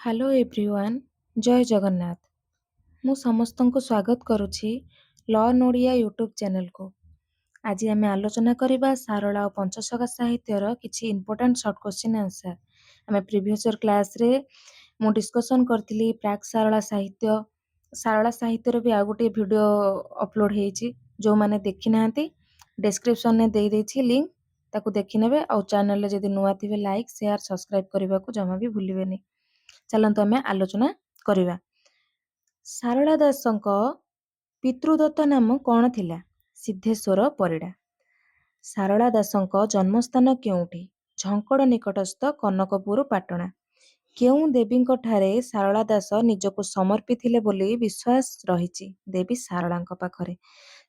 Hello everyone, ଜୟ ଜଗନ୍ନାଥ। ମୁଁ ସମସ୍ତଙ୍କୁ ସ୍ୱାଗତ କରୁଛି ଲର୍ନ ଓଡ଼ିଆ ୟୁଟ୍ୟୁବ୍ ଚ୍ୟାନେଲକୁ। ଆଜି ଆମେ ଆଲୋଚନା କରିବା ସାରଳା ଓ ପଞ୍ଚସଖା ସାହିତ୍ୟର କିଛି ଇମ୍ପୋର୍ଟାଣ୍ଟ ସର୍ଟ କୋଶ୍ଚିନ୍ ଆନ୍ସର। ଆମେ ପ୍ରିଭିୟସ୍ ଇୟର୍ କ୍ଲାସ୍ରେ ମୁଁ ଡିସ୍କସନ୍ କରିଥିଲି ପ୍ରାକ୍ ସାରଳା ସାହିତ୍ୟ। ସାରଳା ସାହିତ୍ୟର ବି ଆଉ ଗୋଟିଏ ଭିଡ଼ିଓ ଅପଲୋଡ଼ ହେଇଛି। ଯେଉଁମାନେ ଦେଖିନାହାନ୍ତି ଡେସ୍କ୍ରିପ୍ସନ୍ରେ ଦେଇଦେଇଛି ଲିଙ୍କ୍, ତାକୁ ଦେଖିନେବେ। ଆଉ ଚ୍ୟାନେଲରେ ଯଦି ନୂଆ ଥିବେ ଲାଇକ୍, ସେୟାର, ସବସ୍କ୍ରାଇବ୍ କରିବାକୁ ଜମା ବି ଭୁଲିବେନି। ଚାଲନ୍ତୁ ଆମେ ଆଲୋଚନା କରିବା। ସାରଳା ଦାସଙ୍କ ପିତୃଦତ୍ତ ନାମ କ'ଣ ଥିଲା? ସିଦ୍ଧେଶ୍ୱର ପରିଡ଼ା। ସାରଳା ଦାସଙ୍କ ଜନ୍ମସ୍ଥାନ କେଉଁଠି? ଝଙ୍କଡ଼ ନିକଟସ୍ଥ କନକପୁର ପାଟଣା। କେଉଁ ଦେବୀଙ୍କ ଠାରେ ସାରଳା ଦାସ ନିଜକୁ ସମର୍ପିଥିଲେ ବୋଲି ବିଶ୍ୱାସ ରହିଛି? ଦେବୀ ସାରଳାଙ୍କ ପାଖରେ।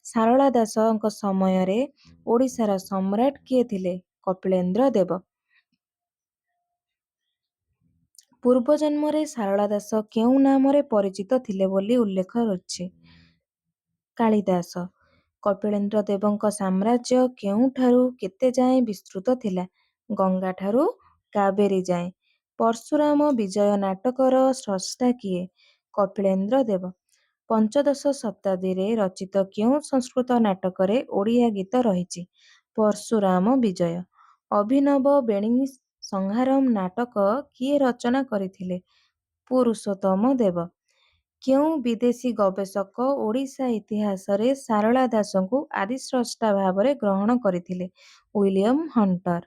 ସାରଳା ଦାସଙ୍କ ସମୟରେ ଓଡ଼ିଶାର ସମ୍ରାଟ କିଏ ଥିଲେ? କପିଳେନ୍ଦ୍ର ଦେବ। ପୂର୍ବଜନ୍ମରେ ସାରଳା ଦାସ କେଉଁ ନାମରେ ପରିଚିତ ଥିଲେ ବୋଲି ଉଲ୍ଲେଖ ଅଛି? କାଳିଦାସ। କପିଳେନ୍ଦ୍ର ଦେବଙ୍କ ସାମ୍ରାଜ୍ୟ କେଉଁଠାରୁ କେତେ ଯାଏଁ ବିସ୍ତୃତ ଥିଲା? ଗଙ୍ଗାଠାରୁ କାବେରୀ ଯାଏଁ। ପରଶୁରାମ ବିଜୟ ନାଟକର ସ୍ରଷ୍ଟା କିଏ? କପିଳେନ୍ଦ୍ର ଦେବ। ପଞ୍ଚଦଶ ଶତାବ୍ଦୀରେ ରଚିତ କେଉଁ ସଂସ୍କୃତ ନାଟକରେ ଓଡ଼ିଆ ଗୀତ ରହିଛି? ପରଶୁରାମ ବିଜୟ। ଅଭିନବ ବେଣୀ ସଂହାରମ୍ ନାଟକ କିଏ ରଚନା କରିଥିଲେ? ପୁରୁଷୋତ୍ତମ ଦେବ। କେଉଁ ବିଦେଶୀ ଗବେଷକ ଓଡ଼ିଶା ଇତିହାସରେ ସାରଳା ଦାସଙ୍କୁ ଆଦିସ୍ରଷ୍ଟା ଭାବରେ ଗ୍ରହଣ କରିଥିଲେ? William hunter.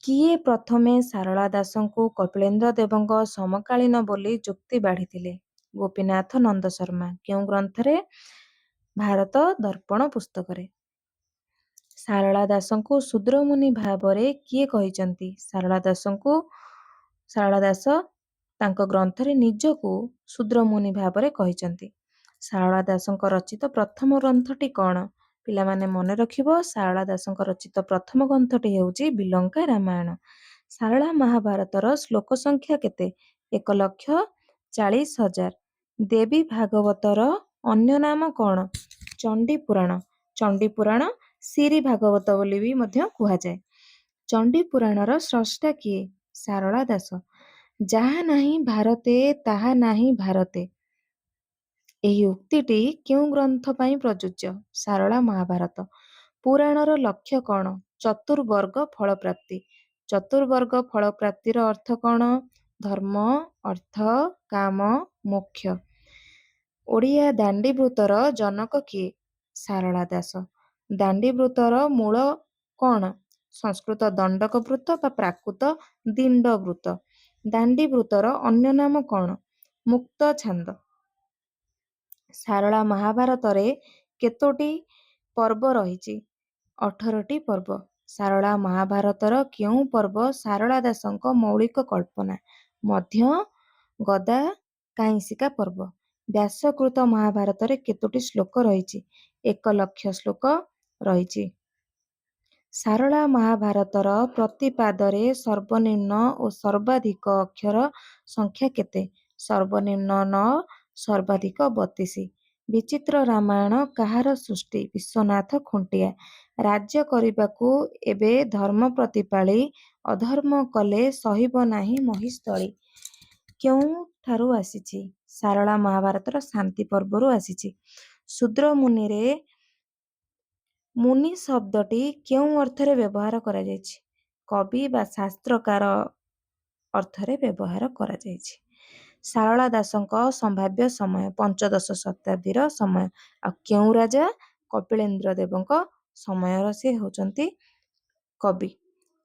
କିଏ ପ୍ରଥମେ ସାରଳା ଦାସଙ୍କୁ କପିଳେନ୍ଦ୍ର ଦେବଙ୍କ ସମକାଳୀନ ବୋଲି ଯୁକ୍ତି ବାଢ଼ିଥିଲେ? ଗୋପୀନାଥ ନନ୍ଦ ଶର୍ମା। କେଉଁ ଗ୍ରନ୍ଥରେ? ଭାରତ ଦର୍ପଣ ପୁସ୍ତକରେ। ସାରଳା ଦାସଙ୍କୁ ଶୂଦ୍ରମୁନି ଭାବରେ କିଏ କହିଛନ୍ତି? ସାରଳା ଦାସ ତାଙ୍କ ଗ୍ରନ୍ଥରେ ନିଜକୁ ଶୂଦ୍ରମୁନି ଭାବରେ କହିଛନ୍ତି। ସାରଳା ଦାସଙ୍କ ରଚିତ ପ୍ରଥମ ଗ୍ରନ୍ଥଟି କ'ଣ? ପିଲାମାନେ ମନେ ରଖିବ, ସାରଳା ଦାସଙ୍କ ରଚିତ ପ୍ରଥମ ଗ୍ରନ୍ଥଟି ହେଉଛି ବିଲଙ୍କା ରାମାୟଣ। ସାରଳା ମହାଭାରତର ଶ୍ଲୋକ ସଂଖ୍ୟା କେତେ? 1,40,000। ଦେବୀ ଭାଗବତର ଅନ୍ୟ ନାମ କ'ଣ? ଚଣ୍ଡୀପୁରାଣ। ଚଣ୍ଡୀପୁରାଣ ସିରି ଭାଗବତ ବୋଲି ବି ମଧ୍ୟ କୁହାଯାଏ। ଚଣ୍ଡୀପୁରାଣର ସ୍ରଷ୍ଟା କିଏ? ସାରଳା ଦାସ। ଯାହା ନାହିଁ ଭାରତେ ତାହା ନାହିଁ ଭାରତେ। ଏହି ଉକ୍ତିଟି କେଉଁ ଗ୍ରନ୍ଥ ପାଇଁ ପ୍ରଯୁଜ୍ୟ? ସାରଳା ମହାଭାରତ। ପୁରାଣର ଲକ୍ଷ୍ୟ କ'ଣ? ଚତୁର୍ବର୍ଗ ଫଳପ୍ରାପ୍ତି। ଚତୁର୍ବର୍ଗ ଫଳପ୍ରାପ୍ତିର ଅର୍ଥ କ'ଣ? ଧର୍ମ, ଅର୍ଥ, କାମ, ମୋକ୍ଷ। ଓଡ଼ିଆ ଦାଣ୍ଡିବୃତ୍ତର ଜନକ କିଏ? ସାରଳା ଦାସ। ଦାଣ୍ଡିବୃତ୍ତର ମୂଳ କ'ଣ? ସଂସ୍କୃତ ଦଣ୍ଡକ ବୃତ୍ତ ବା ପ୍ରାକୃତ ଦିଣ୍ଡବୃତ୍ତ। ଦାଣ୍ଡିବୃତ୍ତର ଅନ୍ୟ ନାମ କ'ଣ? ମୁକ୍ତ ଛାନ୍ଦ। ସାରଳା ମହାଭାରତରେ କେତୋଟି ପର୍ବ ରହିଛି? 18ଟି ପର୍ବ। ସାରଳା ମହାଭାରତର କେଉଁ ପର୍ବ ସାରଳା ଦାସଙ୍କ ମୌଳିକ କଳ୍ପନା? ମଧ୍ୟ ଗଦା କାହିଁସିକା ପର୍ବ। ବ୍ୟାସକୃତ ମହାଭାରତରେ କେତୋଟି ଶ୍ଲୋକ ରହିଛି? 1,00,000 ଶ୍ଲୋକ ରହିଛି। ସାରଳା ମହାଭାରତର ପ୍ରତି ପାଦରେ ସର୍ବନିମ୍ନ ଓ ସର୍ବାଧିକ ଅକ୍ଷର ସଂଖ୍ୟା କେତେ? ସର୍ବନିମ୍ନ 9, ସର୍ବାଧିକ 32। ବିଚିତ୍ର ରାମାୟଣ କାହାର ସୃଷ୍ଟି? ବିଶ୍ୱନାଥ ଖୁଣ୍ଟିଆ। ରାଜ୍ୟ କରିବାକୁ ଏବେ ଧର୍ମ ପ୍ରତିପାଳି, ଅଧର୍ମ କଲେ ସହିବ ନାହିଁ ମହିସ୍ଥଳୀ। କେଉଁଠାରୁ ଆସିଛି? ସାରଳା ମହାଭାରତର ଶାନ୍ତି ପର୍ବରୁ ଆସିଛି। ଶୂଦ୍ରମୁନିରେ ମୁନି ଶବ୍ଦଟି କେଉଁ ଅର୍ଥରେ ବ୍ୟବହାର କରାଯାଇଛି? କବି ବା ଶାସ୍ତ୍ରକାର ଅର୍ଥରେ ବ୍ୟବହାର କରାଯାଇଛି। ସାରଳା ଦାସଙ୍କ ସମ୍ଭାବ୍ୟ ସମୟ? ପଞ୍ଚଦଶ ଶତାବ୍ଦୀର ସମୟ। ଆଉ କେଉଁ ରାଜା? କପିଳେନ୍ଦ୍ର ଦେବଙ୍କ ସମୟର ସେ ହେଉଛନ୍ତି କବି।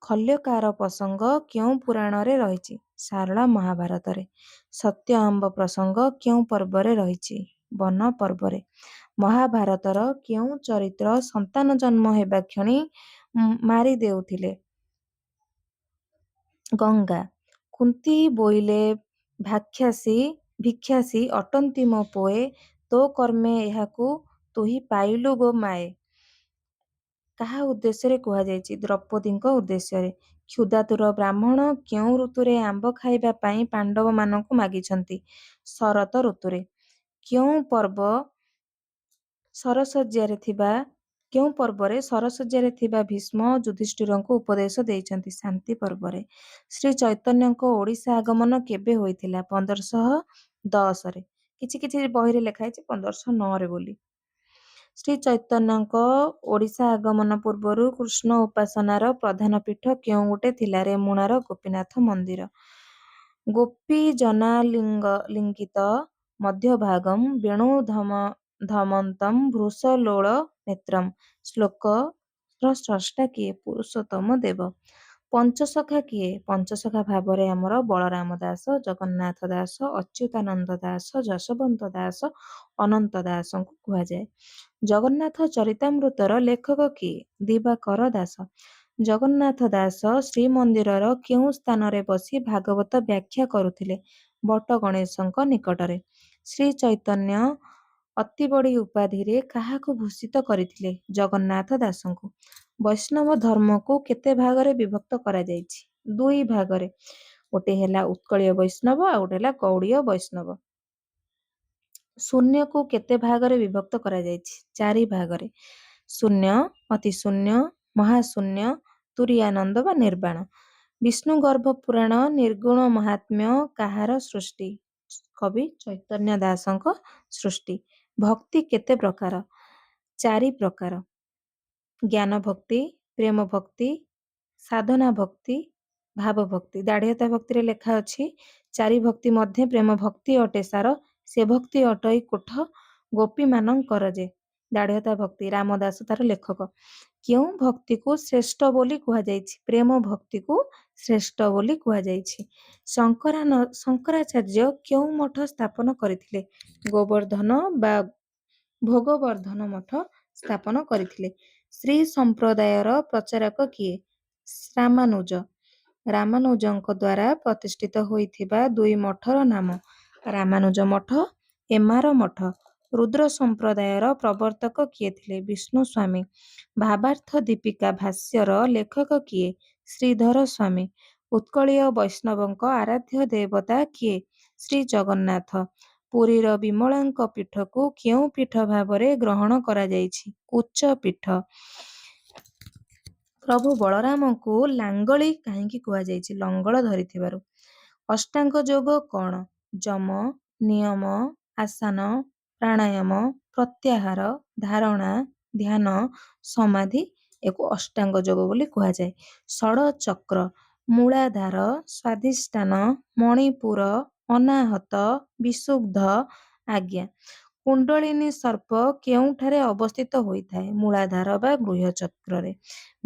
ଖଲ୍ୟକାର ପ୍ରସଙ୍ଗ କେଉଁ ପୁରାଣରେ ରହିଛି? ସାରଳା ମହାଭାରତରେ। ସତ୍ୟ ଆମ୍ବ ପ୍ରସଙ୍ଗ କେଉଁ ପର୍ବରେ ରହିଛି? ବନ ପର୍ବରେ। ମହାଭାରତର କେଉଁ ଚରିତ୍ର ସନ୍ତାନ ଜନ୍ମ ହେବା କ୍ଷଣି ମାରି ଦେଉଥିଲେ? ଗଙ୍ଗା। କୁନ୍ତୀ ବୋଇଲେ ଭିକ୍ଷାସୀ ଅଟନ୍ତି ମୋ ପୋଏ, ତୋ କର୍ମେ ଏହାକୁ ତୁହି ପାଇଲୁ ଗୋ ମାଏ। କାହା ଉଦ୍ଦେଶ୍ୟରେ କୁହାଯାଇଛି? ଦ୍ରୌପଦୀଙ୍କ ଉଦ୍ଦେଶ୍ୟରେ। କ୍ଷୁଧାତୁର ବ୍ରାହ୍ମଣ କେଉଁ ଋତୁରେ ଆମ୍ବ ଖାଇବା ପାଇଁ ପାଣ୍ଡବମାନଙ୍କୁ ମାଗିଛନ୍ତି? ଶରତ ଋତୁରେ। କେଉଁ ପର୍ବ ସରସଜ୍ଜାରେ ଥିବା କେଉଁ ପର୍ବରେ ସରଶଯ୍ୟାରେ ଥିବା ଭୀଷ୍ମ ଯୁଧିଷ୍ଠିରଙ୍କୁ ଉପଦେଶ ଦେଇଛନ୍ତି? ଶାନ୍ତି ପର୍ବରେ। ଶ୍ରୀ ଚୈତନ୍ୟଙ୍କ ଓଡ଼ିଶା ଆଗମନ କେବେ ହୋଇଥିଲା? 1510ରେ। କିଛି କିଛି ବହିରେ ଲେଖା ହେଇଛି 1509ରେ ବୋଲି। ଶ୍ରୀ ଚୈତନ୍ୟଙ୍କ ଓଡ଼ିଶା ଆଗମନ ପୂର୍ବରୁ କୃଷ୍ଣ ଉପାସନାର ପ୍ରଧାନ ପୀଠ କେଉଁ ଗୋଟେ ଥିଲା? ରେମୁଣାର ଗୋପୀନାଥ ମନ୍ଦିର। ଗୋପୀ ଜନାଲିଙ୍ଗିତ ମଧ୍ୟଭାଗଂ ବେଣୁ ଧମନ୍ତଂ ବୃଷଲୋଳ ନେତ୍ରମ୍। ଶ୍ଲୋକର ସ୍ରଷ୍ଟା କିଏ? ପୁରୁଷୋତ୍ତମ ଦେବ। ପଞ୍ଚସଖା କିଏ? ପଞ୍ଚସଖା ଭାବରେ ଆମର ବଳରାମ ଦାସ, ଜଗନ୍ନାଥ ଦାସ, ଅଚ୍ୟୁତାନନ୍ଦ ଦାସ, ଯଶୋବନ୍ତ ଦାସ, ଅନନ୍ତ ଦାସଙ୍କୁ କୁହାଯାଏ। ଜଗନ୍ନାଥ ଚରିତାମୃତର ଲେଖକ କିଏ? ଦିବାକର ଦାସ। ଜଗନ୍ନାଥ ଦାସ ଶ୍ରୀମନ୍ଦିରର କେଉଁ ସ୍ଥାନରେ ବସି ଭାଗବତ ବ୍ୟାଖ୍ୟା କରୁଥିଲେ? ବଟଗଣେଶଙ୍କ ନିକଟରେ। ଶ୍ରୀ ଚୈତନ୍ୟ ଅତିବଡ଼ି ଉପାଧିରେ କାହାକୁ ଭୂଷିତ କରିଥିଲେ? ଜଗନ୍ନାଥ ଦାସଙ୍କୁ। ବୈଷ୍ଣବ ଧର୍ମକୁ କେତେ ଭାଗରେ ବିଭକ୍ତ କରାଯାଇଛି? 2 ଭାଗରେ। ଗୋଟେ ହେଲା ଉତ୍କଳୀୟ ବୈଷ୍ଣବ, ଆଉ ଗୋଟେ ହେଲା ଗୌଡ଼ୀୟ ବୈଷ୍ଣବ। ଶୂନ୍ୟକୁ କେତେ ଭାଗରେ ବିଭକ୍ତ କରାଯାଇଛି? 4 ଭାଗରେ। ଶୂନ୍ୟ, ଅତିଶୂନ୍ୟ, ମହାଶୂନ୍ୟ, ତୁରୀୟାନନ୍ଦ ବା ନିର୍ବାଣ। ବିଷ୍ଣୁ ଗର୍ଭ ପୁରାଣ ନିର୍ଗୁଣ ମହାତ୍ମ୍ୟ କାହାର ସୃଷ୍ଟି? କବି ଚୈତନ୍ୟ ଦାସଙ୍କ ସୃଷ୍ଟି। ଭକ୍ତି କେତେ ପ୍ରକାର? 4 ପ୍ରକାର। ଜ୍ଞାନ ଭକ୍ତି, ପ୍ରେମ ଭକ୍ତି, ସାଧନା ଭକ୍ତି, ଭାବ ଭକ୍ତି। ଦାଢ଼ିଆତା ଭକ୍ତିରେ ଲେଖା ଅଛି, 4 ଭକ୍ତି ମଧ୍ୟ ପ୍ରେମ ଭକ୍ତି ଅଟେ ସାର, ସେ ଭକ୍ତି ଅଟଇ କୋଠ ଗୋପୀମାନଙ୍କର ଯେ। ଦାଢ଼ିଆତା ଭକ୍ତି। ରାମଦାସ ତାର ଲେଖକ। କେଉଁ ଭକ୍ତିକୁ ଶ୍ରେଷ୍ଠ ବୋଲି କୁହାଯାଇଛି? ପ୍ରେମ ଭକ୍ତିକୁ ଶ୍ରେଷ୍ଠ ବୋଲି କୁହାଯାଇଛି। ଶଙ୍କରାଚାର୍ଯ୍ୟ କେଉଁ ମଠ ସ୍ଥାପନ କରିଥିଲେ? ଗୋବର୍ଦ୍ଧନ ବା ଭୋଗବର୍ଦ୍ଧନ ମଠ ସ୍ଥାପନ କରିଥିଲେ। ଶ୍ରୀ ସମ୍ପ୍ରଦାୟର ପ୍ରଚାରକ କିଏ? ରାମାନୁଜ। ରାମାନୁଜଙ୍କ ଦ୍ୱାରା ପ୍ରତିଷ୍ଠିତ ହୋଇଥିବା 2 ମଠର ନାମ? ରାମାନୁଜ ମଠ, ଏମାର ମଠ। ରୁଦ୍ର ସମ୍ପ୍ରଦାୟର ପ୍ରବର୍ତ୍ତକ କିଏ ଥିଲେ? ବିଷ୍ଣୁ ସ୍ୱାମୀ। ଭାବାର୍ଥ ଦୀପିକା ଭାଷ୍ୟର ଲେଖକ କିଏ? ଶ୍ରୀଧର ସ୍ୱାମୀ। ଉତ୍କଳୀୟ ବୈଷ୍ଣବଙ୍କ ଆରାଧ୍ୟ ଦେବତା କିଏ? ଶ୍ରୀ ଜଗନ୍ନାଥ। ପୁରୀର ବିମଳାଙ୍କ ପୀଠକୁ କେଉଁ ପୀଠ ଭାବରେ ଗ୍ରହଣ କରାଯାଇଛି? ଉଚ୍ଚ ପୀଠ। ପ୍ରଭୁ ବଳରାମଙ୍କୁ ଲାଙ୍ଗଳି କାହିଁକି କୁହାଯାଇଛି? ଲଙ୍ଗଳ ଧରିଥିବାରୁ। ଅଷ୍ଟାଙ୍ଗ ଯୋଗ କ'ଣ? ଯମ, ନିୟମ, ଆସନ, ପ୍ରାଣାୟାମ, ପ୍ରତ୍ୟାହାର, ଧାରଣା, ଧ୍ୟାନ, ସମାଧି ଏକୁ ଅଷ୍ଟାଙ୍ଗ ଯୋଗ ବୋଲି କୁହାଯାଏ। ଷଡ଼ଚକ୍ର, ମୂଳାଧାର, ସ୍ୱାଧିଷ୍ଠାନ, ମଣିପୁର, ଅନାହତ, ବିଶୁଦ୍ଧ, ଆଜ୍ଞା। କୁଣ୍ଡଳିନୀ ସର୍ପ କେଉଁଠାରେ ଅବସ୍ଥିତ ହୋଇଥାଏ? ମୂଳାଧାର ବା ଗୃହଚକ୍ରରେ।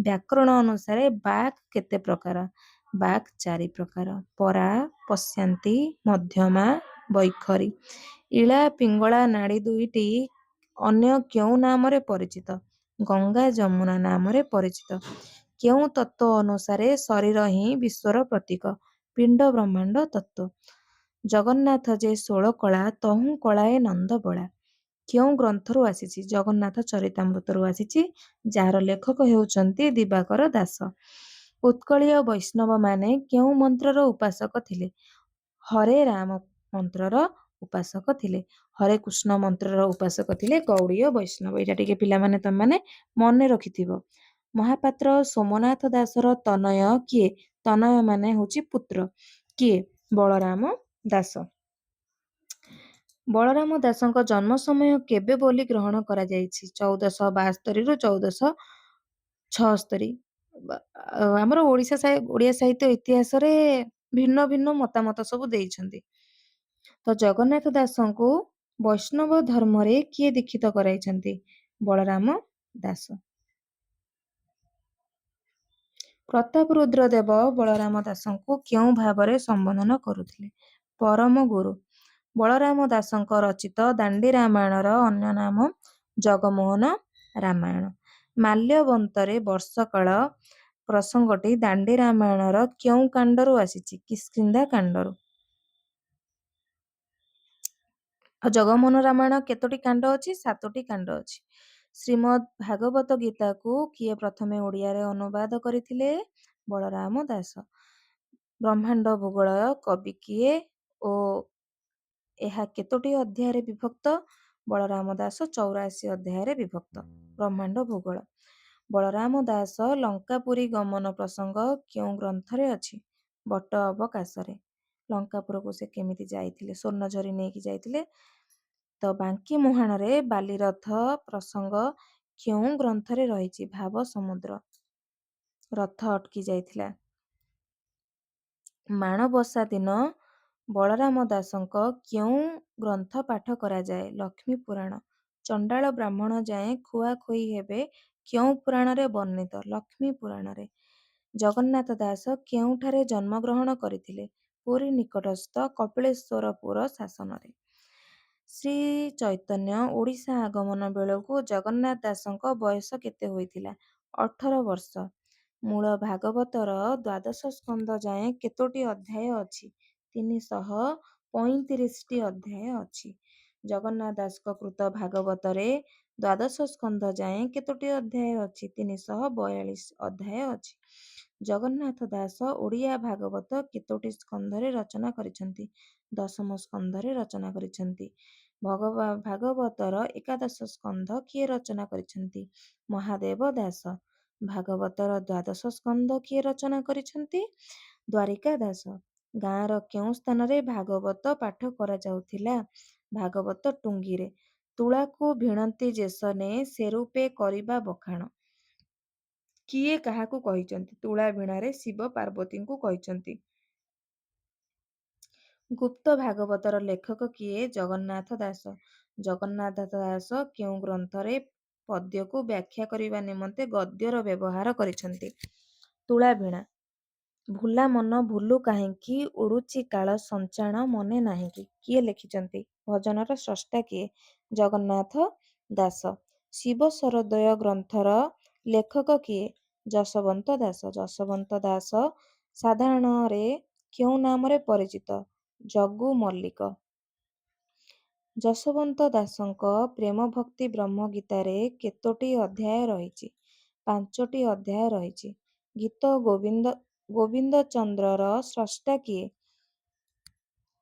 ବ୍ୟାକରଣ ଅନୁସାରେ ବାକ୍ କେତେ ପ୍ରକାର? ବାକ୍ 4 ପ୍ରକାର। ପରା, ପଶ୍ୟାନ୍ତି, ମଧ୍ୟମା, ବୈଖରୀ। ଇଳା ପିଙ୍ଗଳା ନାଡ଼ି 2ଟି ଅନ୍ୟ କେଉଁ ନାମରେ ପରିଚିତ? ଗଙ୍ଗା ଯମୁନା ନାମରେ ପରିଚିତ। କେଉଁ ତତ୍ତ୍ୱ ଅନୁସାରେ ଶରୀର ହିଁ ବିଶ୍ୱର ପ୍ରତୀକ? ପିଣ୍ଡ ବ୍ରହ୍ମାଣ୍ଡ ତତ୍ତ୍ୱ। ଜଗନ୍ନାଥ ଯେ 16 କଳା ତହୁଁ କଳାଏ ନନ୍ଦ ବଳା। କେଉଁ ଗ୍ରନ୍ଥରୁ ଆସିଛି? ଜଗନ୍ନାଥ ଚରିତାମୃତରୁ ଆସିଛି, ଯାହାର ଲେଖକ ହେଉଛନ୍ତି ଦିବାକର ଦାସ। ଉତ୍କଳୀୟ ବୈଷ୍ଣବମାନେ କେଉଁ ମନ୍ତ୍ରର ଉପାସକ ଥିଲେ? ହରେ ରାମ ମନ୍ତ୍ରର ଉପାସକ ଥିଲେ। ହରେ କୃଷ୍ଣ ମନ୍ତ୍ରର ଉପାସକ ଥିଲେ ଗୌଡ଼ୀୟ ବୈଷ୍ଣବ। ଏଇଟା ଟିକେ ପିଲାମାନେ ତମେମାନେ ମନେ ରଖିଥିବ। ମହାପାତ୍ର ସୋମନାଥ ଦାସର ତନୟ କିଏ? ତନୟ ମାନେ ହେଉଛି ପୁତ୍ର। କିଏ? ବଳରାମ ଦାସ। ବଳରାମ ଦାସଙ୍କ ଜନ୍ମ ସମୟ କେବେ ବୋଲି ଗ୍ରହଣ କରାଯାଇଛି? 1472ରୁ 1476। ଆମର ଓଡ଼ିଆ ସାହିତ୍ୟ ଇତିହାସରେ ଭିନ୍ନ ଭିନ୍ନ ମତାମତ ସବୁ ଦେଇଛନ୍ତି। ତ ଜଗନ୍ନାଥ ଦାସଙ୍କୁ ବୈଷ୍ଣବ ଧର୍ମରେ କିଏ ଦୀକ୍ଷିତ କରାଇଛନ୍ତି? ବଳରାମ ଦାସ। ପ୍ରତାପରୁଦ୍ର ଦେବ ବଳରାମ ଦାସଙ୍କୁ କେଉଁ ଭାବରେ ସମ୍ବୋଧନ କରୁଥିଲେ? ପରମ ଗୁରୁ। ବଳରାମ ଦାସଙ୍କ ରଚିତ ଦାଣ୍ଡି ରାମାୟଣର ଅନ୍ୟ ନାମ ଜଗମୋହନ ରାମାୟଣ। ମାଲ୍ୟବନ୍ତରେ ବର୍ଷକାଳ ପ୍ରସଙ୍ଗଟି ଦାଣ୍ଡି ରାମାୟଣର କେଉଁ କାଣ୍ଡରୁ ଆସିଛି? କିଷ୍କିନ୍ଧା କାଣ୍ଡରୁ। ଆଉ ଜଗମୋହନ ରାମାୟଣ କେତୋଟି କାଣ୍ଡ ଅଛି? 7ଟି କାଣ୍ଡ ଅଛି। ଶ୍ରୀମଦ୍ ଭାଗବତ ଗୀତାକୁ କିଏ ପ୍ରଥମେ ଓଡ଼ିଆରେ ଅନୁବାଦ କରିଥିଲେ? ବଳରାମ ଦାସ। ବ୍ରହ୍ମାଣ୍ଡ ଭୂଗୋଳ କବି କିଏ ଓ ଏହା କେତୋଟି ଅଧ୍ୟାୟରେ ବିଭକ୍ତ? ବଳରାମ ଦାସ 84 ଅଧ୍ୟାୟରେ ବିଭକ୍ତ। ବ୍ରହ୍ମାଣ୍ଡ ଭୂଗୋଳ। ବଳରାମ ଦାସ ଲଙ୍କାପୁରୀ ଗମନ ପ୍ରସଙ୍ଗ କେଉଁ ଗ୍ରନ୍ଥରେ ଅଛି? ବଟ ଅବକାଶରେ। ଲଙ୍କାପୁରକୁ ସେ କେମିତି ଯାଇଥିଲେ? ସ୍ୱର୍ଣ୍ଣଝରି ନେଇକି ଯାଇଥିଲେ। ତ ବାଙ୍କି ମୁହାଣରେ ବାଲିରଥ ପ୍ରସଙ୍ଗ କେଉଁ ଗ୍ରନ୍ଥରେ ରହିଛି? ଭାବ ସମୁଦ୍ର। ରଥ ଅଟକି ଯାଇଥିଲା। ମାଣବସା ଦିନ ବଳରାମ ଦାସଙ୍କ କେଉଁ ଗ୍ରନ୍ଥ ପାଠ କରାଯାଏ? ଲକ୍ଷ୍ମୀ ପୁରାଣ। ଚଣ୍ଡାଳ ବ୍ରାହ୍ମଣ ଯାଏଁ ଖୁଆଖୋଇ ହେବେ କେଉଁ ପୁରାଣରେ ବର୍ଣ୍ଣିତ? ଲକ୍ଷ୍ମୀ ପୁରାଣରେ। ଜଗନ୍ନାଥ ଦାସ କେଉଁଠାରେ ଜନ୍ମଗ୍ରହଣ କରିଥିଲେ? ପୁରୀ ନିକଟସ୍ଥ କପିଳେଶ୍ୱରପୁର ଶାସନରେ। ଶ୍ରୀ ଚୈତନ୍ୟ ଓଡ଼ିଶା ଆଗମନ ବେଳକୁ ଜଗନ୍ନାଥ ଦାସଙ୍କ ବୟସ କେତେ ହୋଇଥିଲା? 18 ବର୍ଷ। ମୂଳ ଭାଗବତର ଦ୍ୱାଦଶ ସ୍କନ୍ଧ ଯାଏଁ କେତୋଟି ଅଧ୍ୟାୟ ଅଛି? 335ଟି ଅଧ୍ୟାୟ ଅଛି। ଜଗନ୍ନାଥ ଦାସଙ୍କ କୃତ ଭାଗବତରେ ଦ୍ୱାଦଶ ସ୍କନ୍ଧ ଯାଏଁ କେତୋଟି ଅଧ୍ୟାୟ ଅଛି? 342 ଅଧ୍ୟାୟ ଅଛି। ଜଗନ୍ନାଥ ଦାସ ଓଡ଼ିଆ ଭାଗବତ କେତୋଟି ସ୍କନ୍ଧରେ ରଚନା କରିଛନ୍ତି? 10ମ ସ୍କନ୍ଧରେ ରଚନା କରିଛନ୍ତି। ଭାଗବତର ଏକାଦଶ ସ୍କନ୍ଧ କିଏ ରଚନା କରିଛନ୍ତି? ମହାଦେବ ଦାସ। ଭାଗବତର ଦ୍ୱାଦଶ ସ୍କନ୍ଧ କିଏ ରଚନା କରିଛନ୍ତି? ଦ୍ୱାରିକା ଦାସ। ଗାଁର କେଉଁ ସ୍ଥାନରେ ଭାଗବତ ପାଠ କରାଯାଉଥିଲା? ଭାଗବତ ଟୁଙ୍ଗିରେ। ତୁଳାକୁ ଭିଣନ୍ତି ଯେସନେ ସେରୂପେ କରିବା ବଖାଣ। କିଏ କାହାକୁ କହିଛନ୍ତି? ତୁଳା ଭିଣାରେ ଶିବ ପାର୍ବତୀଙ୍କୁ କହିଛନ୍ତି। ଗୁପ୍ତ ଭାଗବତର ଲେଖକ କିଏ? ଜଗନ୍ନାଥ ଦାସ। ଜଗନ୍ନାଥ ଦାସ କେଉଁ ଗ୍ରନ୍ଥରେ ପଦ୍ୟକୁ ବ୍ୟାଖ୍ୟା କରିବା ନିମନ୍ତେ ଗଦ୍ୟର ବ୍ୟବହାର କରିଛନ୍ତି? ତୁଳାଭିଣା। ଭୁଲା ମନ ଭୁଲୁ କାହିଁକି ଉଡୁଛି କାଳ ସଞ୍ଚାଣ ମନେ ନାହିଁକି। କିଏ ଲେଖିଛନ୍ତି? ଭଜନର ସ୍ରଷ୍ଟା କିଏ? ଜଗନ୍ନାଥ ଦାସ। ଶିବ ସରଦୟ ଗ୍ରନ୍ଥର ଲେଖକ କିଏ? ଯଶବନ୍ତ ଦାସ। ଯଶବନ୍ତ ଦାସ ସାଧାରଣରେ କେଉଁ ନାମରେ ପରିଚିତ? ଜଗୁ ମଲ୍ଲିକ। ଯଶବନ୍ତ ଦାସଙ୍କ ପ୍ରେମଭକ୍ତି ବ୍ରହ୍ମଗୀତାରେ କେତୋଟି ଅଧ୍ୟାୟ ରହିଛି? 5ଟି ଅଧ୍ୟାୟ ରହିଛି। ଗୀତ ଗୋବିନ୍ଦଚନ୍ଦ୍ରର ସ୍ରଷ୍ଟା କିଏ?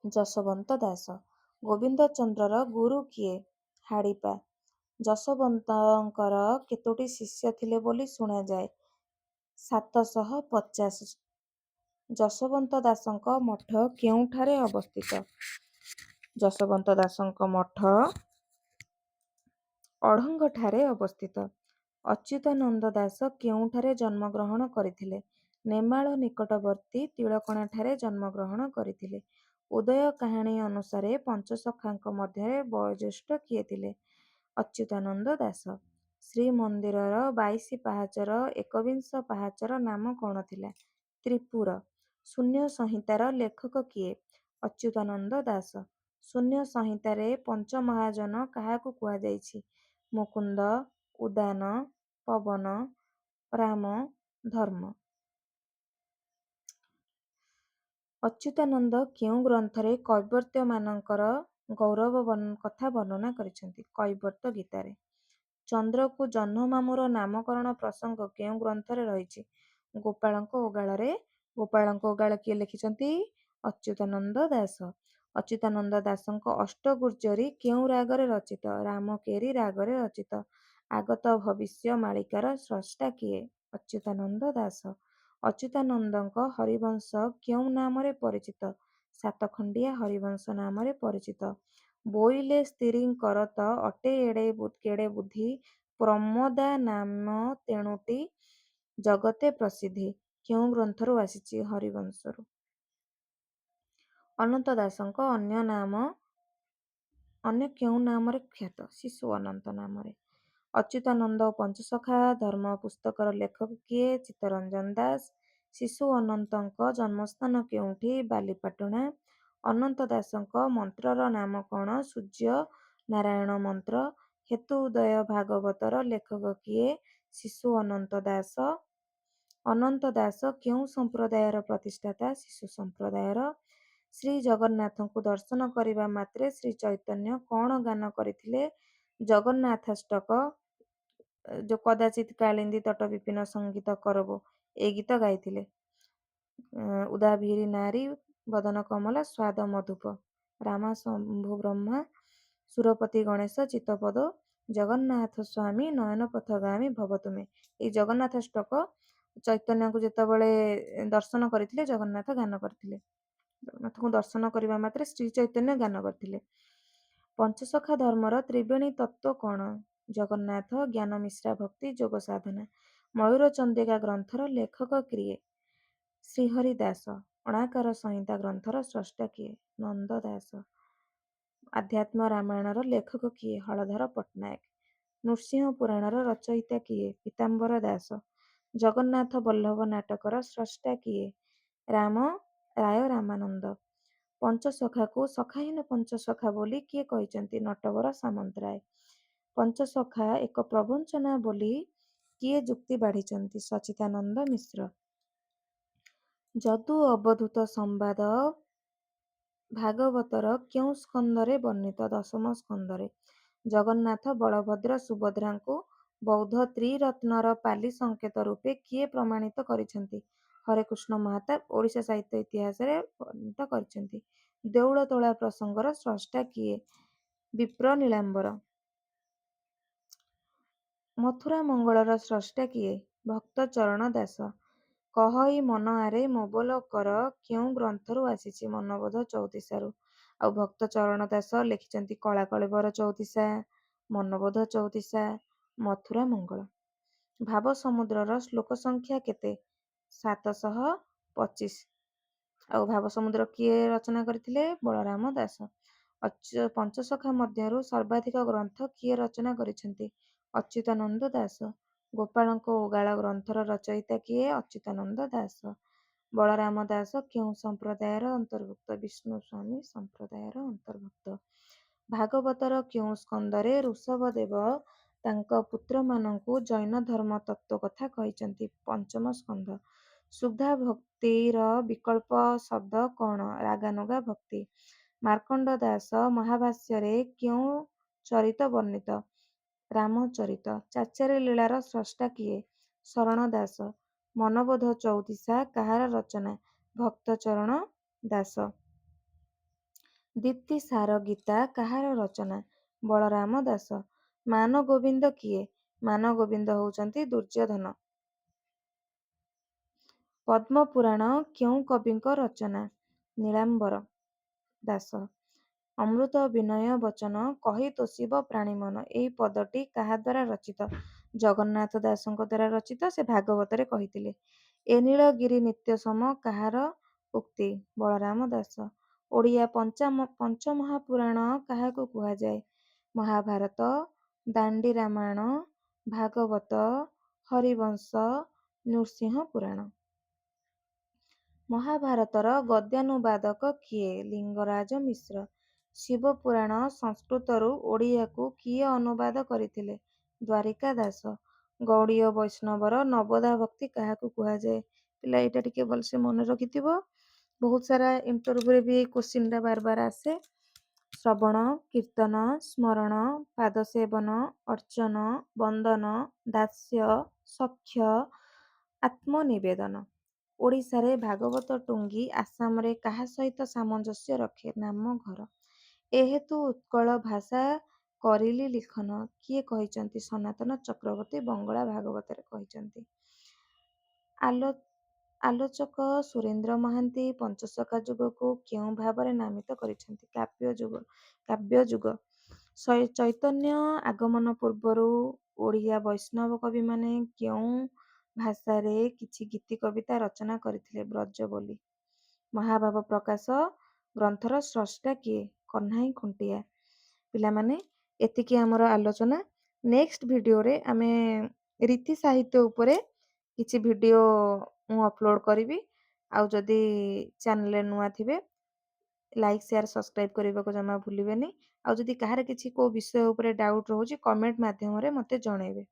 ଯଶବନ୍ତ ଦାସ। ଗୋବିନ୍ଦଚନ୍ଦ୍ରର ଗୁରୁ କିଏ? ହାଡ଼ିପା। ଯଶବନ୍ତଙ୍କର କେତୋଟି ଶିଷ୍ୟ ଥିଲେ ବୋଲି ଶୁଣାଯାଏ? 750। ଯଶବନ୍ତ ଦାସଙ୍କ ମଠ କେଉଁଠାରେ ଅବସ୍ଥିତ? ଯଶବନ୍ତ ଦାସଙ୍କ ମଠ ଅଢଙ୍ଗଠାରେ ଅବସ୍ଥିତ। ଅଚ୍ୟୁତାନନ୍ଦ ଦାସ କେଉଁଠାରେ ଜନ୍ମଗ୍ରହଣ କରିଥିଲେ? ନେମାଳ ନିକଟବର୍ତ୍ତୀ ତିଳକଣାଠାରେ ଜନ୍ମଗ୍ରହଣ କରିଥିଲେ। ଉଦୟ କାହାଣୀ ଅନୁସାରେ ପଞ୍ଚସଖାଙ୍କ ମଧ୍ୟରେ ବୟୋଜ୍ୟେଷ୍ଠ କିଏ ଥିଲେ? ଅଚ୍ୟୁତାନନ୍ଦ ଦାସ। ଶ୍ରୀମନ୍ଦିରର 22 ପାହାଚର ଏକବିଂଶ ପାହାଚର ନାମ କ'ଣ ଥିଲା? ତ୍ରିପୁର। ଶୂନ୍ୟ ସଂହିତାର ଲେଖକ କିଏ? ଅଚ୍ୟୁତାନନ୍ଦ ଦାସ। ଶୂନ୍ୟ ସଂହିତାରେ ପଞ୍ଚମହାଜନ କାହାକୁ କୁହାଯାଇଛି? ମୁକୁନ୍ଦ, ଉଦାନ, ପବନ, ରାମ, ଧର୍ମ। ଅଚ୍ୟୁତାନନ୍ଦ କେଉଁ ଗ୍ରନ୍ଥରେ କୈବର୍ତ୍ୟମାନଙ୍କର ଗୌରବ କଥା ବର୍ଣ୍ଣନା କରିଛନ୍ତି? କୈବର୍ତ୍ତ ଗୀତାରେ। ଚନ୍ଦ୍ରକୁ ଜହ୍ନମାମୁଁର ନାମକରଣ ପ୍ରସଙ୍ଗ କେଉଁ ଗ୍ରନ୍ଥରେ ରହିଛି? ଗୋପାଳଙ୍କ ଓଗାଳରେ। ଗୋପାଳଙ୍କ ଓଗାଳ କିଏ ଲେଖିଛନ୍ତି? ଅଚ୍ୟୁତାନନ୍ଦ ଦାସ। ଅଚ୍ୟୁତାନନ୍ଦ ଦାସଙ୍କ ଅଷ୍ଟଗୁଜ୍ଜରୀ କେଉଁ ରାଗରେ ରଚିତ? ରାମକେରି ରାଗରେ ରଚିତ। ଆଗତ ଭବିଷ୍ୟ ମାଳିକାର ସ୍ରଷ୍ଟା କିଏ? ଅଚ୍ୟୁତାନନ୍ଦ ଦାସ। ଅଚ୍ୟୁତାନନ୍ଦଙ୍କ ହରିବଂଶ କେଉଁ ନାମରେ ପରିଚିତ? ସାତଖଣ୍ଡିଆ ହରିବଂଶ ନାମରେ ପରିଚିତ। ବୋଇଲେ ସ୍ତ୍ରୀଙ୍କର ତ ଅଟେ କେଡ଼େ ବୁଦ୍ଧି ପ୍ରମୋଦା ନାମ ତେଣୁଟି ଜଗତେ ପ୍ରସିଦ୍ଧି। କେଉଁ ଗ୍ରନ୍ଥରୁ ଆସିଛି? ହରିବଂଶରୁ। ଅନନ୍ତ ଦାସଙ୍କ ଅନ୍ୟ କେଉଁ ନାମରେ ଖ୍ୟାତ? ଶିଶୁ ଅନନ୍ତ ନାମରେ। ଅଚ୍ୟୁତାନନ୍ଦ ଓ ପଞ୍ଚସଖା ଧର୍ମ ପୁସ୍ତକର ଲେଖକ କିଏ? ଚିତ୍ତରଞ୍ଜନ ଦାସ। ଶିଶୁ ଅନନ୍ତଙ୍କ ଜନ୍ମସ୍ଥାନ କେଉଁଠି? ବାଲିପାଟଣା। ଅନନ୍ତ ଦାସଙ୍କ ମନ୍ତ୍ରର ନାମ କ'ଣ? ସୂର୍ଯ୍ୟ ନାରାୟଣ ମନ୍ତ୍ର। ହେତୁ ଉଦୟ ଭାଗବତର ଲେଖକ କିଏ? ଶିଶୁ ଅନନ୍ତ ଦାସ। ଅନନ୍ତ ଦାସ କେଉଁ ସମ୍ପ୍ରଦାୟର ପ୍ରତିଷ୍ଠାତା? ଶିଶୁ ସମ୍ପ୍ରଦାୟର। ଶ୍ରୀ ଜଗନ୍ନାଥଙ୍କୁ ଦର୍ଶନ କରିବା ମାତ୍ରେ ଶ୍ରୀ ଚୈତନ୍ୟ କ'ଣ ଗାନ କରିଥିଲେ? ଜଗନ୍ନାଥାଷ୍ଟକ। ଯୋଉ କଦାଚିତ୍ କାଳିନ୍ଦୀ ତଟ ବିପିନ ସଙ୍ଗୀତ କରବୋ, ଏଇ ଗୀତ ଗାଇଥିଲେ। ଉଦାଭିରି ନାରୀ ବଦନ କମଳ ସ୍ୱାଦ ମଧୁପ। ରାମା ଶମ୍ଭୁ ବ୍ରହ୍ମା ସୁରପତି ଗଣେଶ ଚିତ୍ତପଦ ଜଗନ୍ନାଥ ସ୍ୱାମୀ ନୟନ ପଥଗାମୀ ଭବ ତୁମେ। ଏଇ ଜଗନ୍ନାଥ ଷ୍ଟକ ଚୈତନ୍ୟଙ୍କୁ ଯେତେବେଳେ ଦର୍ଶନ କରିଥିଲେ ଜଗନ୍ନାଥ ଗାନ କରିଥିଲେ। ଜଗନ୍ନାଥଙ୍କୁ ଦର୍ଶନ କରିବା ମାତ୍ରେ ଶ୍ରୀ ଚୈତନ୍ୟ ଗାନ କରିଥିଲେ। ପଞ୍ଚସଖା ଧର୍ମର ତ୍ରିବେଣୀ ତତ୍ତ୍ୱ କଣ? ଜଗନ୍ନାଥ, ଜ୍ଞାନ ମିଶ୍ରା ଭକ୍ତି, ଯୋଗ ସାଧନା। ମୟୂର ଚନ୍ଦ୍ରିକା ଗ୍ରନ୍ଥର ଲେଖକ କିଏ? ଶ୍ରୀହରି ଦାସ। ଅଣାକାର ସଂହିତା ଗ୍ରନ୍ଥର ସ୍ରଷ୍ଟା କିଏ? ନନ୍ଦ ଦାସ। ଆଧ୍ୟାତ୍ମ ରାମାୟଣର ଲେଖକ କିଏ? ହଳଧର ପଟ୍ଟନାୟକ। ନୃସିଂହ ପୁରାଣର ରଚୟିତା କିଏ? ପୀତାମ୍ବର ଦାସ। ଜଗନ୍ନାଥ ବଲ୍ଲଭ ନାଟକର ସ୍ରଷ୍ଟା କିଏ? ରାୟ ରାମାନନ୍ଦ। ପଞ୍ଚସଖାକୁ ସଖାହୀନ ପଞ୍ଚସଖା ବୋଲି କିଏ କହିଛନ୍ତି? ନଟବର ସାମନ୍ତରାୟ। ପଞ୍ଚସଖା ଏକ ପ୍ରବଞ୍ଚନା ବୋଲି କିଏ ଯୁକ୍ତି ବାଢ଼ିଛନ୍ତି? ସଚ୍ଚିଦାନନ୍ଦ ମିଶ୍ର। ଯଦୁ ଅବଧୂତ ସମ୍ବାଦ ଭାଗବତର କେଉଁ ସ୍କନ୍ଧରେ ବର୍ଣ୍ଣିତ? ଦଶମ ସ୍କନ୍ଧରେ। ଜଗନ୍ନାଥ, ବଳଭଦ୍ର, ସୁଭଦ୍ରାଙ୍କୁ ବୌଦ୍ଧ ତ୍ରିରତ୍ନର ପାଲି ସଂକେତ ରୂପେ କିଏ ପ୍ରମାଣିତ କରିଛନ୍ତି? ହରେକୃଷ୍ଣ ମହାତାବ ଓଡ଼ିଶା ସାହିତ୍ୟ ଇତିହାସରେ ବର୍ଣ୍ଣିତ କରିଛନ୍ତି। ଦେଉଳ ତୋଳା ପ୍ରସଙ୍ଗର ସ୍ରଷ୍ଟା କିଏ? ବିପ୍ର ନୀଳାମ୍ବର। ମଥୁରା ମଙ୍ଗଳର ସ୍ରଷ୍ଟା କିଏ? ଭକ୍ତ ଚରଣ ଦାସ। କହଇ ମନ ଆରେ ମୋବଲ କର କେଉଁ ଗ୍ରନ୍ଥରୁ ଆସିଛି? ମନବୋଧ ଚଉତିଶାରୁ। ଆଉ ଭକ୍ତ ଚରଣ ଦାସ ଲେଖିଛନ୍ତି କଳା କଳେବର ଚଉତିଶା, ମନବୋଧ ଚଉତିଶା, ମଥୁରା ମଙ୍ଗଳ। ଭାବ ସମୁଦ୍ରର ଶ୍ଲୋକ ସଂଖ୍ୟା କେତେ? 725। ଆଉ ଭାବ ସମୁଦ୍ର କିଏ ରଚନା କରିଥିଲେ? ବଳରାମ ଦାସ। ପଞ୍ଚସଖା ମଧ୍ୟରୁ ସର୍ବାଧିକ ଗ୍ରନ୍ଥ କିଏ ରଚନା କରିଛନ୍ତି? ଅଚ୍ୟୁତାନନ୍ଦ ଦାସ। ଗୋପାଳଙ୍କ ଉଗାଳ ଗ୍ରନ୍ଥର ରଚୟିତା କିଏ? ଅଚ୍ୟୁତାନନ୍ଦ ଦାସ। ବଳରାମ ଦାସ କେଉଁ ସମ୍ପ୍ରଦାୟର ଅନ୍ତର୍ଭୁକ୍ତ? ବିଷ୍ଣୁ ସ୍ୱାମୀ ସମ୍ପ୍ରଦାୟର ଅନ୍ତର୍ଭୁକ୍ତ। ଭାଗବତର କେଉଁ ସ୍କନ୍ଧରେ ଋଷଭଦେବ ତାଙ୍କ ପୁତ୍ରମାନଙ୍କୁ ଜୈନ ଧର୍ମ ତତ୍ତ୍ୱ କଥା କହିଛନ୍ତି? ପଞ୍ଚମ ସ୍କନ୍ଧ। ଶୁଦ୍ଧା ଭକ୍ତିର ବିକଳ୍ପ ଶବ୍ଦ କଣ? ରାଗାନୁଗା ଭକ୍ତି। ମାର୍କଣ୍ଡ ଦାସ ମହାଭାଷ୍ୟରେ କେଉଁ ଚରିତ ବର୍ଣ୍ଣିତ? ରାମଚରିତ। ଚାଚାରୀ ଲୀଳାର ସ୍ରଷ୍ଟା କିଏ? ଶରଣ ଦାସ। ମନବୋଧ ଚଉତିଶା କାହାର ରଚନା? ଭକ୍ତ ଚରଣ ଦାସ। ଦୀପ୍ତିସାର ଗୀତା କାହାର ରଚନା? ବଳରାମ ଦାସ। ମାନଗୋବିନ୍ଦ କିଏ? ମାନଗୋବିନ୍ଦ ହେଉଛନ୍ତି ଦୁର୍ଯ୍ୟୋଧନ। ପଦ୍ମପୁରାଣ କେଉଁ କବିଙ୍କ ରଚନା? ନୀଳାମ୍ବର ଦାସ। ଅମୃତ ବିନୟ ବଚନ କହି ତୋଷିବ ପ୍ରାଣୀ ମନ। ଏଇ ପଦଟି କାହା ଦ୍ୱାରା ରଚିତ? ଜଗନ୍ନାଥ ଦାସଙ୍କ ଦ୍ୱାରା ରଚିତ। ସେ ଭାଗବତରେ କହିଥିଲେ। ଏ ନୀଳଗିରି ନିତ୍ୟ ସମ କାହାର ଉକ୍ତି? ବଳରାମ ଦାସ। ଓଡ଼ିଆ ପଞ୍ଚମହାପୁରାଣ କାହାକୁ କୁହାଯାଏ? ମହାଭାରତ, ଦାଣ୍ଡି ରାମାୟଣ, ଭାଗବତ, ହରିବଂଶ, ନୃସିଂହ ପୁରାଣ। ମହାଭାରତର ଗଦ୍ୟାନୁବାଦକ କିଏ? ଲିଙ୍ଗରାଜ ମିଶ୍ର। ଶିବପୁରାଣ ସଂସ୍କୃତରୁ ଓଡ଼ିଆକୁ କିଏ ଅନୁବାଦ କରିଥିଲେ? ଦ୍ୱାରିକା ଦାସ। ଗୌଡ଼ୀୟ ବୈଷ୍ଣବର ନବଦା ଭକ୍ତି କାହାକୁ କୁହାଯାଏ? ପିଲା ଏଇଟା ଟିକେ ଭଲସେ ମନେ ରଖିଥିବ। ବହୁତ ସାରା ଇଣ୍ଟରଭ୍ୟୁରେ ବି ଏଇ କୋଶ୍ଚିନ୍ଟା ବାରବାର ଆସେ। ଶ୍ରବଣ, କୀର୍ତ୍ତନ, ସ୍ମରଣ, ପାଦସେବନ, ଅର୍ଚ୍ଚନ, ବନ୍ଦନ, ଦାସ୍ୟ, ସଖ୍ୟ, ଆତ୍ମନିବେଦନ। ଓଡ଼ିଶାରେ ଭାଗବତ ଟୁଙ୍ଗି ଆସାମରେ କାହା ସହିତ ସାମଞ୍ଜସ୍ୟ ରଖେ? ନାମଘର। ଏହେତୁ ଉତ୍କଳ ଭାଷା କରିଲି ଲିଖନ କିଏ କହିଛନ୍ତି? ସନାତନ ଚକ୍ରବର୍ତ୍ତୀ ବଙ୍ଗଳା ଭାଗବତରେ କହିଛନ୍ତି। ଆଲୋଚକ ସୁରେନ୍ଦ୍ର ମହାନ୍ତି ପଞ୍ଚସଖା ଯୁଗକୁ କେଉଁ ଭାବରେ ନାମିତ କରିଛନ୍ତି? କାବ୍ୟ ଯୁଗ। ଚୈତନ୍ୟ ଆଗମନ ପୂର୍ବରୁ ଓଡ଼ିଆ ବୈଷ୍ଣବ କବିମାନେ କେଉଁ ଭାଷାରେ କିଛି ଗୀତି କବିତା ରଚନା କରିଥିଲେ? ବ୍ରଜ ବୋଲି। ମହାଭାବ ପ୍ରକାଶ ଗ୍ରନ୍ଥର ସ୍ରଷ୍ଟା କିଏ? କହ୍ନାଇ ଖୁଣ୍ଟିଆ। ପିଲାମାନେ ଏତିକି ଆମର ଆଲୋଚନା। ନେକ୍ସଟ ଭିଡ଼ିଓରେ ଆମେ ରୀତି ସାହିତ୍ୟ ଉପରେ କିଛି ଭିଡ଼ିଓ ମୁଁ ଅପଲୋଡ଼ କରିବି। ଆଉ ଯଦି ଚ୍ୟାନେଲରେ ନୂଆ ଥିବେ ଲାଇକ୍ ସେୟାର ସବସ୍କ୍ରାଇବ କରିବାକୁ ଜମା ଭୁଲିବେନି। ଆଉ ଯଦି କାହାର କିଛି କେଉଁ ବିଷୟ ଉପରେ ଡାଉଟ୍ ରହୁଛି କମେଣ୍ଟ ମାଧ୍ୟମରେ ମୋତେ ଜଣେଇବେ।